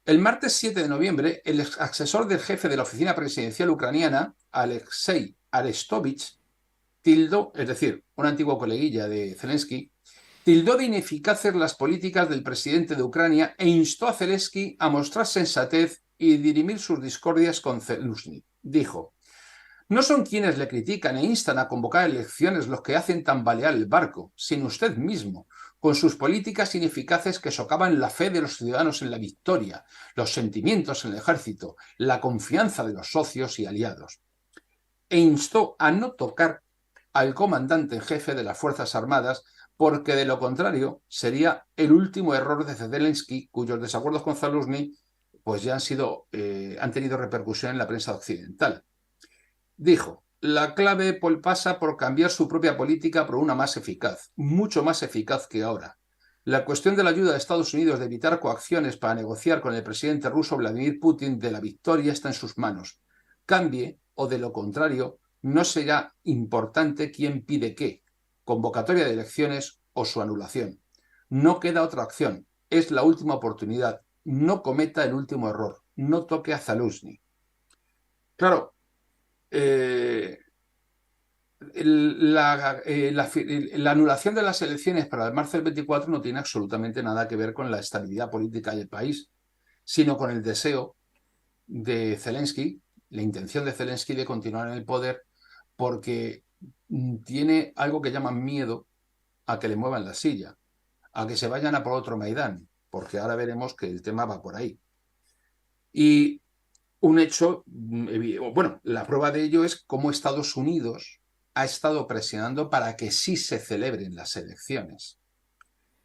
El martes 7 de noviembre, el asesor del jefe de la oficina presidencial ucraniana, Alexei Arestovich, tildó, es decir, un antiguo coleguilla de Zelensky, tildó de ineficaces las políticas del presidente de Ucrania e instó a Zelensky a mostrar sensatez y dirimir sus discordias con Zelensky. Dijo: no son quienes le critican e instan a convocar elecciones los que hacen tambalear el barco, sino usted mismo, con sus políticas ineficaces que socavan la fe de los ciudadanos en la victoria, los sentimientos en el ejército, la confianza de los socios y aliados. E instó a no tocar al comandante en jefe de las Fuerzas Armadas, porque de lo contrario sería el último error de Zelensky, cuyos desacuerdos con Zelensky pues ya han tenido repercusión en la prensa occidental. Dijo: la clave pasa por cambiar su propia política por una más eficaz, mucho más eficaz que ahora. La cuestión de la ayuda de Estados Unidos de evitar coacciones para negociar con el presidente ruso Vladimir Putin de la victoria está en sus manos. Cambie, o de lo contrario, no será importante quién pide qué, convocatoria de elecciones o su anulación. No queda otra opción, es la última oportunidad. No cometa el último error, no toque a Zelensky. Claro, eh, la anulación de las elecciones para el marzo del 24 no tiene absolutamente nada que ver con la estabilidad política del país, sino con el deseo de Zelensky, la intención de Zelensky de continuar en el poder, porque tiene algo que llaman miedo a que le muevan la silla, a que se vayan a por otro Maidán, porque ahora veremos que el tema va por ahí. Y un hecho, bueno, la prueba de ello es cómo Estados Unidos ha estado presionando para que sí se celebren las elecciones.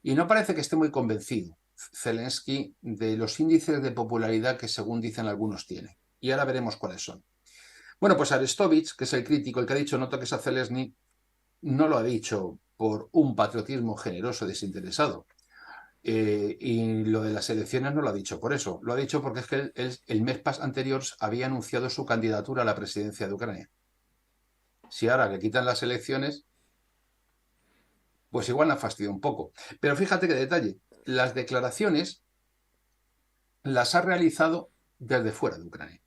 Y no parece que esté muy convencido Zelensky de los índices de popularidad que, según dicen algunos, tiene. Y ahora veremos cuáles son. Bueno, pues Arestovich, que es el crítico, el que ha dicho no toques a Zelensky, no lo ha dicho por un patriotismo generoso desinteresado. Y lo de las elecciones no lo ha dicho por eso, lo ha dicho porque es que el mes anterior había anunciado su candidatura a la presidencia de Ucrania. Si ahora le quitan las elecciones, pues igual la fastidia un poco. Pero fíjate qué detalle, las declaraciones las ha realizado desde fuera de Ucrania.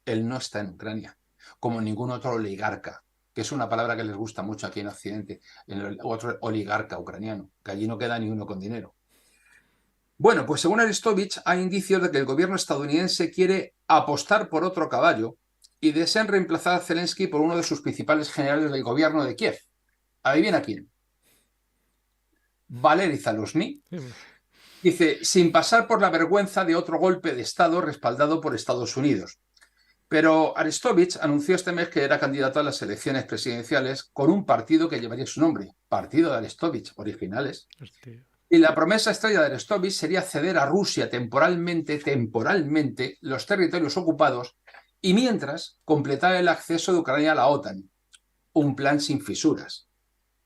Él no está en Ucrania, como ningún otro oligarca, que es una palabra que les gusta mucho aquí en Occidente, en el otro oligarca ucraniano, que allí no queda ni uno con dinero. Bueno, pues según Arestovich, hay indicios de que el gobierno estadounidense quiere apostar por otro caballo y desean reemplazar a Zelensky por uno de sus principales generales del gobierno de Kiev. ¿Adivina quién? Valery Zaluzhny. Dice, sin pasar por la vergüenza de otro golpe de Estado respaldado por Estados Unidos. Pero Arestovich anunció este mes que era candidato a las elecciones presidenciales con un partido que llevaría su nombre, Partido de Arestovich, originales. Hostia. Y la promesa estrella de Arestovich sería ceder a Rusia temporalmente, los territorios ocupados y mientras completar el acceso de Ucrania a la OTAN. Un plan sin fisuras.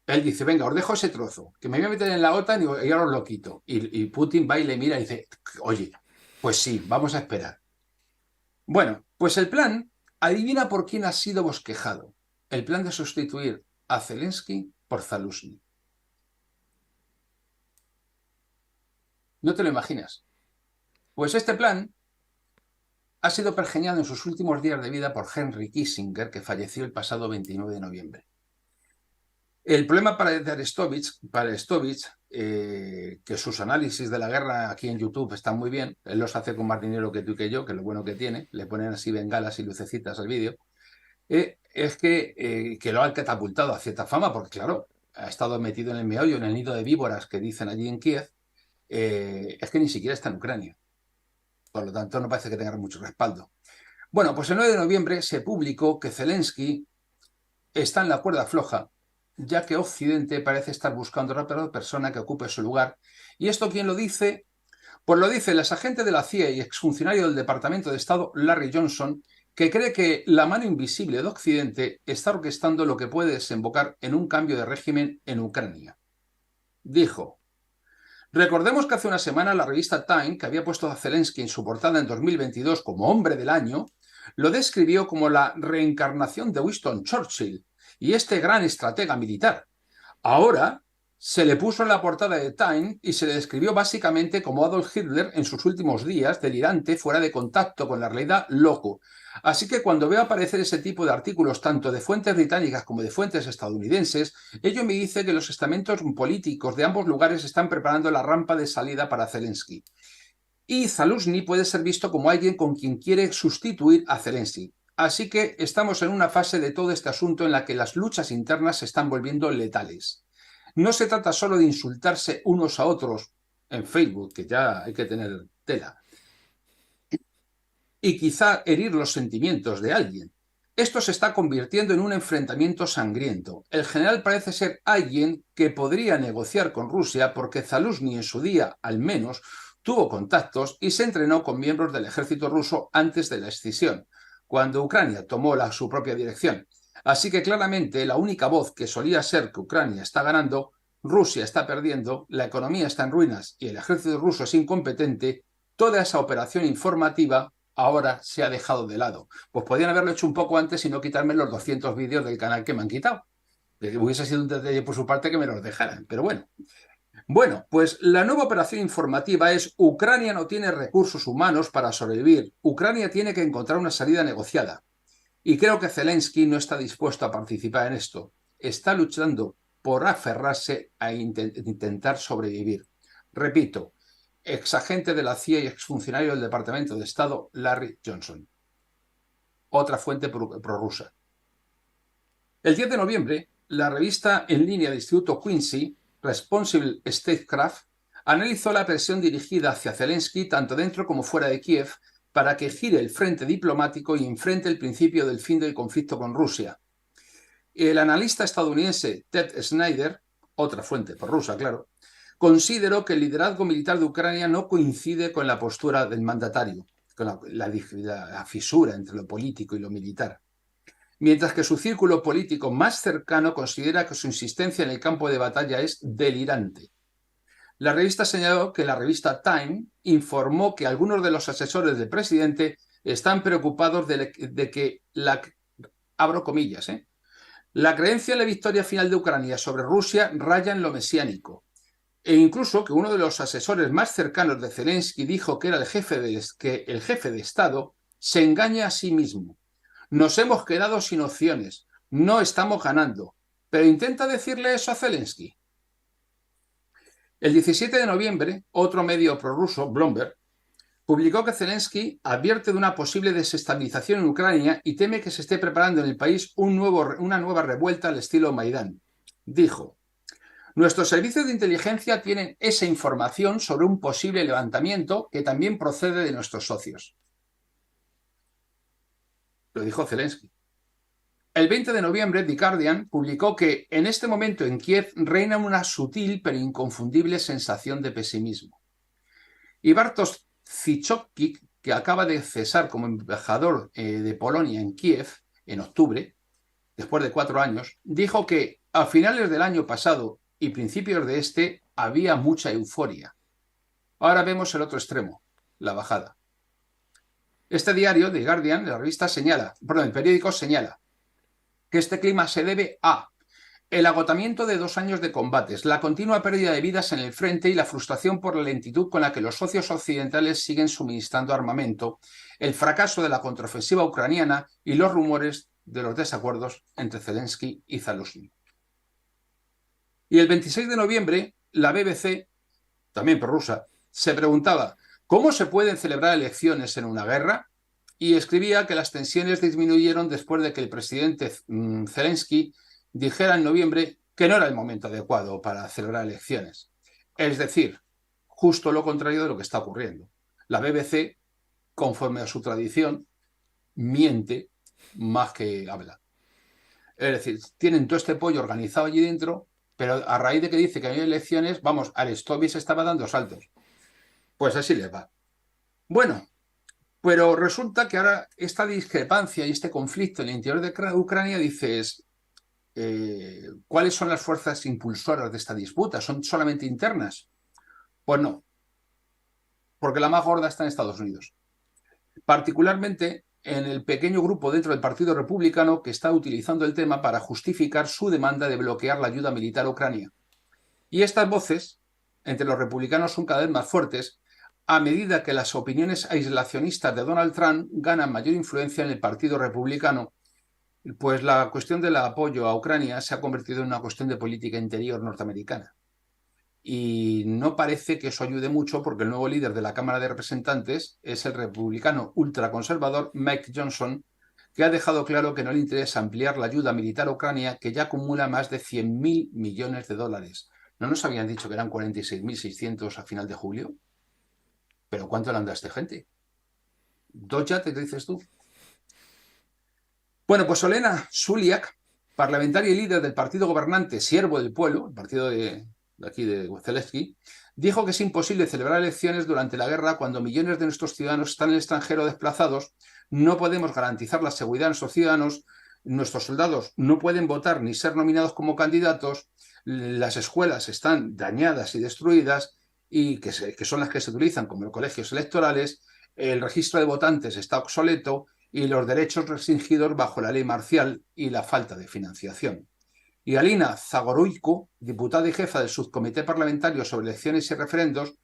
Él dice, venga, os dejo ese trozo, que me voy a meter en la OTAN y ahora os lo quito. Y Putin va y le mira y dice, oye, pues sí, vamos a esperar. Bueno, pues el plan, adivina por quién ha sido bosquejado. El plan de sustituir a Zelensky por Zaluzhny. ¿No te lo imaginas? Pues este plan ha sido pergeñado en sus últimos días de vida por Henry Kissinger, que falleció el pasado 29 de noviembre. El problema para Arestovich, que sus análisis de la guerra aquí en YouTube están muy bien, él los hace con más dinero que tú y que yo, que es lo bueno que tiene, le ponen así bengalas y lucecitas al vídeo, es que lo han catapultado a cierta fama, porque claro, ha estado metido en el meollo, en el nido de víboras que dicen allí en Kiev, es que ni siquiera está en Ucrania. Por lo tanto, no parece que tenga mucho respaldo. Bueno, pues el 9 de noviembre se publicó que Zelensky está en la cuerda floja, ya que Occidente parece estar buscando a otra persona que ocupe su lugar. ¿Y esto quién lo dice? Pues lo dice el exagente de la CIA y exfuncionario del Departamento de Estado, Larry Johnson, que cree que la mano invisible de Occidente está orquestando lo que puede desembocar en un cambio de régimen en Ucrania. Dijo: recordemos que hace una semana la revista Time, que había puesto a Zelensky en su portada en 2022 como hombre del año, lo describió como la reencarnación de Winston Churchill y este gran estratega militar. Ahora Se le puso en la portada de Time y se le describió básicamente como Adolf Hitler en sus últimos días, delirante, fuera de contacto con la realidad, loco. Así que cuando veo aparecer ese tipo de artículos tanto de fuentes británicas como de fuentes estadounidenses, ello me dice que los estamentos políticos de ambos lugares están preparando la rampa de salida para Zelensky. Y Zaluzny puede ser visto como alguien con quien quiere sustituir a Zelensky. Así que estamos en una fase de todo este asunto en la que las luchas internas se están volviendo letales. No se trata solo de insultarse unos a otros en Facebook, que ya hay que tener tela, y quizá herir los sentimientos de alguien. Esto se está convirtiendo en un enfrentamiento sangriento. El general parece ser alguien que podría negociar con Rusia porque Zaluzny en su día, al menos, tuvo contactos y se entrenó con miembros del ejército ruso antes de la escisión, cuando Ucrania tomó su propia dirección. Así que claramente la única voz que solía ser que Ucrania está ganando, Rusia está perdiendo, la economía está en ruinas y el ejército ruso es incompetente, toda esa operación informativa ahora se ha dejado de lado. Pues podían haberlo hecho un poco antes y no quitarme los 200 vídeos del canal que me han quitado. Hubiese sido un detalle por su parte que me los dejaran, pero bueno. Bueno, pues la nueva operación informativa es: Ucrania no tiene recursos humanos para sobrevivir. Ucrania tiene que encontrar una salida negociada. Y creo que Zelensky no está dispuesto a participar en esto. Está luchando por aferrarse a intentar sobrevivir. Repito, exagente de la CIA y exfuncionario del Departamento de Estado, Larry Johnson. Otra fuente prorrusa. El 10 de noviembre, la revista en línea del Instituto Quincy, Responsible Statecraft, analizó la presión dirigida hacia Zelensky tanto dentro como fuera de Kiev para que gire el frente diplomático y enfrente el principio del fin del conflicto con Rusia. El analista estadounidense Ted Snyder, otra fuente prorrusa, claro, consideró que el liderazgo militar de Ucrania no coincide con la postura del mandatario, con la fisura entre lo político y lo militar, mientras que su círculo político más cercano considera que su insistencia en el campo de batalla es delirante. La revista señaló que la revista Time informó que algunos de los asesores del presidente están preocupados de que abro comillas, la creencia en la victoria final de Ucrania sobre Rusia raya en lo mesiánico. E incluso que uno de los asesores más cercanos de Zelensky dijo que era el jefe de Estado se engaña a sí mismo. Nos hemos quedado sin opciones, no estamos ganando. Pero intenta decirle eso a Zelensky. El 17 de noviembre, otro medio prorruso, Bloomberg, publicó que Zelensky advierte de una posible desestabilización en Ucrania y teme que se esté preparando en el país una nueva revuelta al estilo Maidán. Dijo: nuestros servicios de inteligencia tienen esa información sobre un posible levantamiento que también procede de nuestros socios. Lo dijo Zelensky. El 20 de noviembre, The Guardian publicó que en este momento en Kiev reina una sutil pero inconfundible sensación de pesimismo. Y Bartosz Zichowski, que acaba de cesar como embajador de Polonia en Kiev en octubre, después de 4 años, dijo que a finales del año pasado y principios de este había mucha euforia. Ahora vemos el otro extremo, la bajada. Este diario, The Guardian, el periódico señala que este clima se debe a el agotamiento de 2 años de combates, la continua pérdida de vidas en el frente y la frustración por la lentitud con la que los socios occidentales siguen suministrando armamento, el fracaso de la contraofensiva ucraniana y los rumores de los desacuerdos entre Zelensky y Zaluzny. Y el 26 de noviembre, la BBC, también prorrusa, se preguntaba: ¿cómo se pueden celebrar elecciones en una guerra? Y escribía que las tensiones disminuyeron después de que el presidente Zelensky dijera en noviembre que no era el momento adecuado para celebrar elecciones. Es decir, justo lo contrario de lo que está ocurriendo. La BBC, conforme a su tradición, miente más que habla. Es decir, tienen todo este pollo organizado allí dentro, pero a raíz de que dice que hay elecciones, vamos, Arestovich se estaba dando saltos. Pues así les va. Bueno, pero resulta que ahora esta discrepancia y este conflicto en el interior de Ucrania, dices, ¿cuáles son las fuerzas impulsoras de esta disputa? ¿Son solamente internas? Pues no, porque la más gorda está en Estados Unidos. Particularmente en el pequeño grupo dentro del Partido Republicano que está utilizando el tema para justificar su demanda de bloquear la ayuda militar a Ucrania. Y estas voces entre los republicanos son cada vez más fuertes a medida que las opiniones aislacionistas de Donald Trump ganan mayor influencia en el Partido Republicano, pues la cuestión del apoyo a Ucrania se ha convertido en una cuestión de política interior norteamericana. Y no parece que eso ayude mucho porque el nuevo líder de la Cámara de Representantes es el republicano ultraconservador Mike Johnson, que ha dejado claro que no le interesa ampliar la ayuda militar a Ucrania, que ya acumula más de 100.000 millones de dólares. ¿No nos habían dicho que eran 46.600 a final de julio? ¿Pero cuánto le anda a esta gente? ¿Dos yates, dices tú? Bueno, pues Olena Suliak, parlamentaria y líder del partido gobernante Siervo del Pueblo, el partido de aquí de Zelensky, dijo que es imposible celebrar elecciones durante la guerra cuando millones de nuestros ciudadanos están en el extranjero desplazados, no podemos garantizar la seguridad de nuestros ciudadanos, nuestros soldados no pueden votar ni ser nominados como candidatos, las escuelas están dañadas y destruidas y que son las que se utilizan como colegios electorales, el registro de votantes está obsoleto y los derechos restringidos bajo la ley marcial y la falta de financiación. Y Alina Zagoruico, diputada y jefa del subcomité parlamentario sobre elecciones y referendos,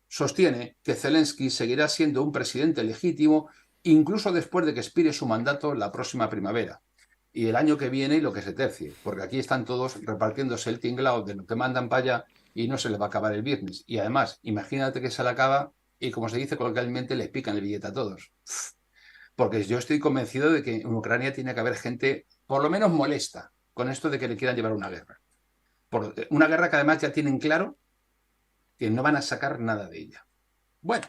sostiene que Zelensky seguirá siendo un presidente legítimo incluso después de que expire su mandato la próxima primavera. Y el año que viene lo que se tercie, porque aquí están todos repartiéndose el tinglao de lo que mandan para allá y no se les va a acabar el viernes. Y además, imagínate que se le acaba y, como se dice coloquialmente, les pican el billete a todos. Porque yo estoy convencido de que en Ucrania tiene que haber gente, por lo menos molesta, con esto de que le quieran llevar una guerra. Una guerra que además ya tienen claro que no van a sacar nada de ella. Bueno,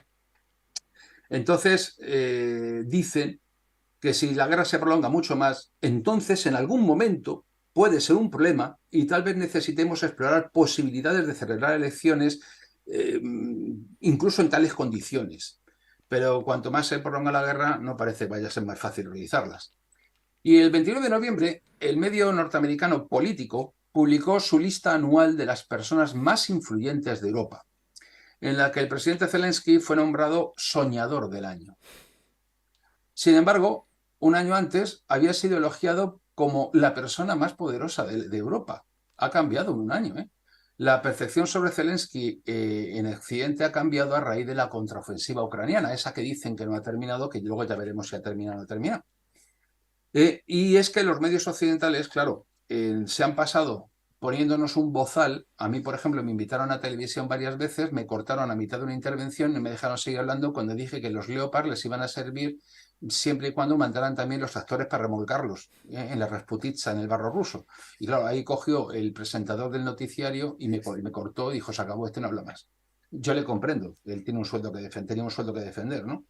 entonces dicen que si la guerra se prolonga mucho más, entonces en algún momento puede ser un problema y tal vez necesitemos explorar posibilidades de celebrar elecciones incluso en tales condiciones. Pero cuanto más se prolonga la guerra, no parece que vaya a ser más fácil realizarlas. Y el 29 de noviembre, el medio norteamericano Político publicó su lista anual de las personas más influyentes de Europa, en la que el presidente Zelensky fue nombrado soñador del año. Sin embargo, un año antes había sido elogiado como la persona más poderosa de Europa. Ha cambiado en un año, ¿eh? La percepción sobre Zelensky en Occidente ha cambiado a raíz de la contraofensiva ucraniana, esa que dicen que no ha terminado, que luego ya veremos si ha terminado o no ha terminado. Y es que los medios occidentales, claro, se han pasado poniéndonos un bozal. A mí, por ejemplo, me invitaron a televisión varias veces, me cortaron a mitad de una intervención y me dejaron seguir hablando cuando dije que los Leopard les iban a servir siempre y cuando mandaran también los tractores para remolcarlos en la Rasputitsa, en el barro ruso. Y claro, ahí cogió el presentador del noticiario y me cortó y dijo, se acabó, este no habla más. Yo le comprendo, él tiene un sueldo que defender, tenía un sueldo que defender, ¿no?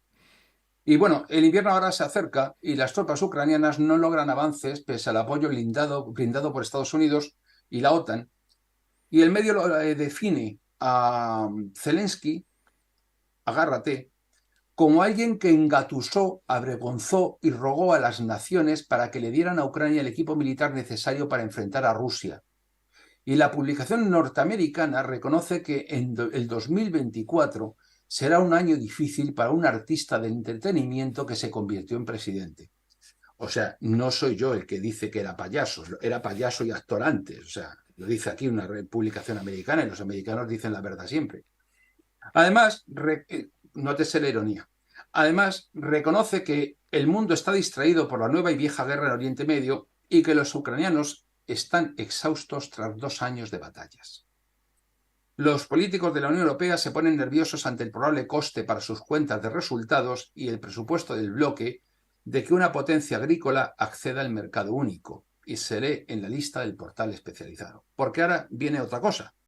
Y bueno, el invierno ahora se acerca y las tropas ucranianas no logran avances pese al apoyo brindado por Estados Unidos y la OTAN. Y el medio define a Zelensky, agárrate, como alguien que engatusó, avergonzó y rogó a las naciones para que le dieran a Ucrania el equipo militar necesario para enfrentar a Rusia. Y la publicación norteamericana reconoce que en el 2024 será un año difícil para un artista del entretenimiento que se convirtió en presidente. O sea, no soy yo el que dice que era payaso y actor antes. O sea, lo dice aquí una publicación americana y los americanos dicen la verdad siempre. Además, nótese la ironía. Además, reconoce que el mundo está distraído por la nueva y vieja guerra en Oriente Medio y que los ucranianos están exhaustos tras 2 años de batallas. Los políticos de la Unión Europea se ponen nerviosos ante el probable coste para sus cuentas de resultados y el presupuesto del bloque de que una potencia agrícola acceda al mercado único y se lee en la lista del portal especializado. Porque ahora viene otra cosa.